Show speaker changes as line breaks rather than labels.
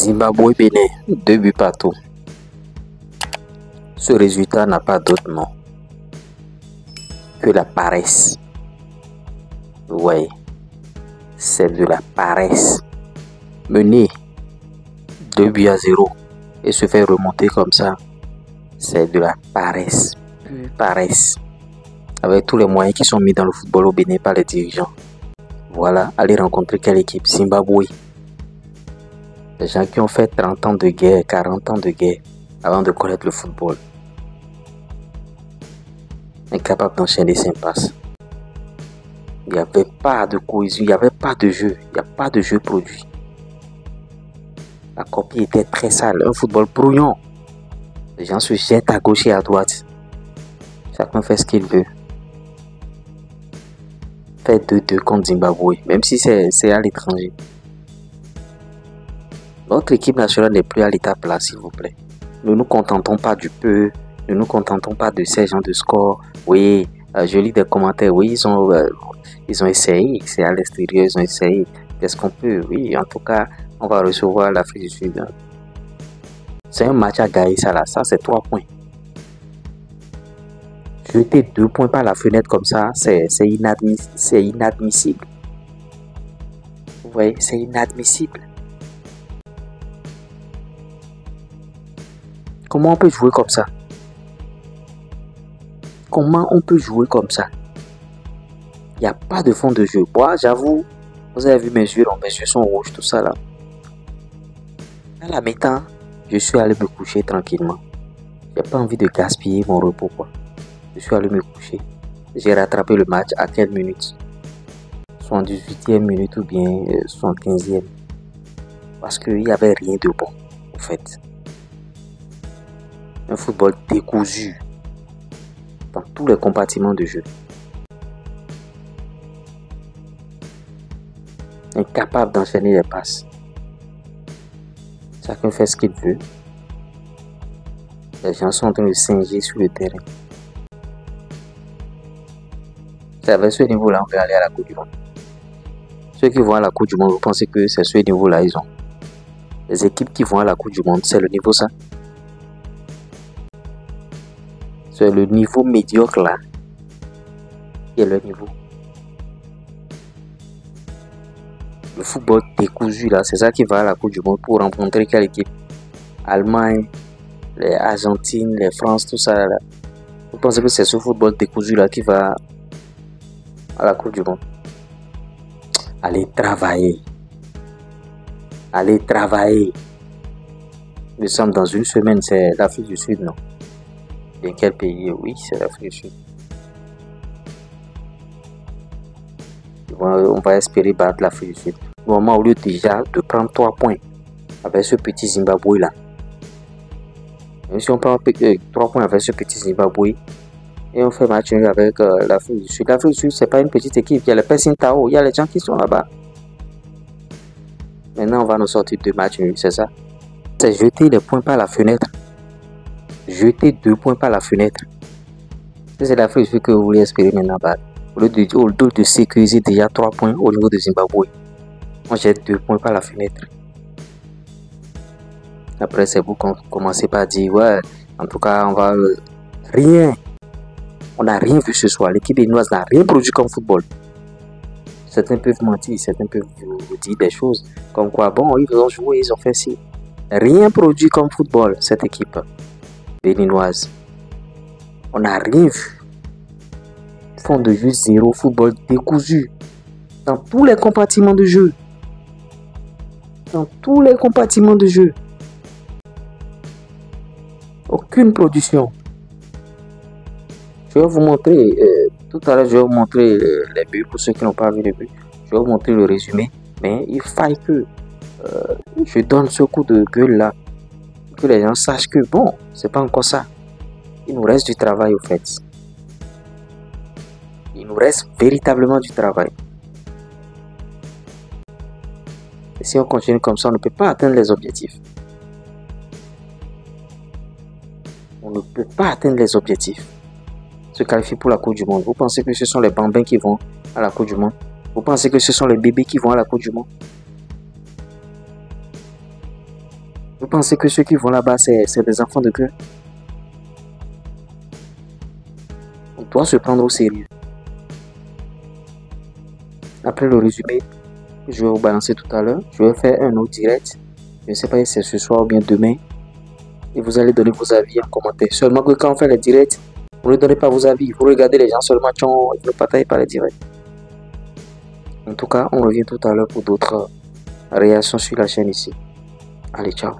Zimbabwe-Bénin, 2 buts partout. Ce résultat n'a pas d'autre nom que la paresse. Ouais, c'est de la paresse. Mener 2 buts à 0 et se faire remonter comme ça, c'est de la paresse. Pure paresse. Avec tous les moyens qui sont mis dans le football au Bénin par les dirigeants. Voilà, allez rencontrer quelle équipe? Zimbabwe. Les gens qui ont fait 30 ans de guerre, 40 ans de guerre avant de connaître le football. Incapables d'enchaîner 5 passes. Il n'y avait pas de cohésion, il n'y avait pas de jeu, il n'y a pas de jeu produit. La copie était très sale, un football brouillon. Les gens se jettent à gauche et à droite. Chacun fait ce qu'il veut. Fait 2-2 contre Zimbabwe, même si c'est à l'étranger. Notre équipe nationale n'est plus à l'étape là, s'il vous plaît. Ne nous contentons pas du peu, ne nous contentons pas de ces gens de score. Oui, je lis des commentaires, oui, ils ont essayé, c'est à l'extérieur, ils ont essayé. Qu'est-ce qu'on peut? Oui, en tout cas, on va recevoir l'Afrique du Sud. C'est un match à gagner, ça là, ça c'est 3 points. Jeter 2 points par la fenêtre comme ça, c'est inadmissible. Vous voyez, c'est inadmissible. Comment on peut jouer comme ça? Comment on peut jouer comme ça? Il n'y a pas de fond de jeu. Moi, j'avoue, vous avez vu mes yeux, mes yeux sont rouges, tout ça là. À la mi-temps, je suis allé me coucher tranquillement. J'ai pas envie de gaspiller mon repos, quoi. Je suis allé me coucher. J'ai rattrapé le match à quelle minute? 78e minute ou bien 75e. Parce qu'il n'y avait rien de bon, en fait. Un football décousu dans tous les compartiments de jeu. Incapable d'enchaîner les passes. Chacun fait ce qu'il veut. Les gens sont en train de singer sur le terrain. C'est avec ce niveau-là on peut aller à la Coupe du Monde. Ceux qui vont à la Coupe du Monde, vous pensez que c'est ce niveau-là ils ont? Les équipes qui vont à la Coupe du Monde, c'est le niveau ça? C'est le niveau médiocre là qui est le niveau. Le football décousu là, c'est ça qui va à la Coupe du Monde pour rencontrer quelle équipe? Allemagne, les Argentine, les France, tout ça là. Vous pensez que c'est ce football décousu là qui va à la Coupe du Monde? Allez travailler. Allez travailler. Nous sommes dans une semaine, c'est l'Afrique du Sud, non? Et quel pays? Oui, c'est l'Afrique du Sud. On va espérer battre l'Afrique du Sud. Au moment, au lieu déjà de prendre 3 points avec ce petit Zimbabwe là. Même si on prend 3 points avec ce petit Zimbabwe et on fait match avec l'Afrique du Sud. L'Afrique du Sud, c'est pas une petite équipe. Il y a les Pessintao, il y a les gens qui sont là-bas. Maintenant, on va nous sortir de match, c'est ça? C'est jeter les points par la fenêtre. Jeter 2 points par la fenêtre. C'est l'Afrique du Sud que vous voulez espérer maintenant battre. Au lieu de sécuriser déjà 3 points au niveau de Zimbabwe. On jette 2 points par la fenêtre. Après, c'est vous qu'on commencez par dire, ouais, en tout cas, on va rien. On n'a rien vu ce soir. L'équipe béninoise n'a rien produit comme football. Certains peuvent mentir, certains peuvent vous dire des choses comme quoi, bon, ils ont joué, ils ont fait ci. Rien produit comme football, cette équipe béninoise. On n'a rien vu. Fond de jeu zéro, football décousu. Dans tous les compartiments de jeu. Dans tous les compartiments de jeu. Aucune production. Je vais vous montrer, tout à l'heure je vais vous montrer les buts pour ceux qui n'ont pas vu les buts. Je vais vous montrer le résumé. Mais il faille que je donne ce coup de gueule là. Que les gens sachent que bon, c'est pas encore ça. Il nous reste du travail au fait. Il nous reste véritablement du travail. Et si on continue comme ça, on ne peut pas atteindre les objectifs. On ne peut pas atteindre les objectifs. Se qualifier pour la Coupe du Monde. Vous pensez que ce sont les bambins qui vont à la Coupe du Monde? Vous pensez que ce sont les bébés qui vont à la Coupe du Monde? Vous pensez que ceux qui vont là-bas, c'est des enfants de cœur? On doit se prendre au sérieux. Après le résumé, je vais vous balancer tout à l'heure. Je vais faire un autre direct. Je ne sais pas si c'est ce soir ou bien demain. Et vous allez donner vos avis en commentaire. Seulement que quand on fait les directs, vous ne donnez pas vos avis. Vous regardez les gens seulement, vous ne partagez pas les directs. En tout cas, on revient tout à l'heure pour d'autres réactions sur la chaîne ici. Allez, ciao.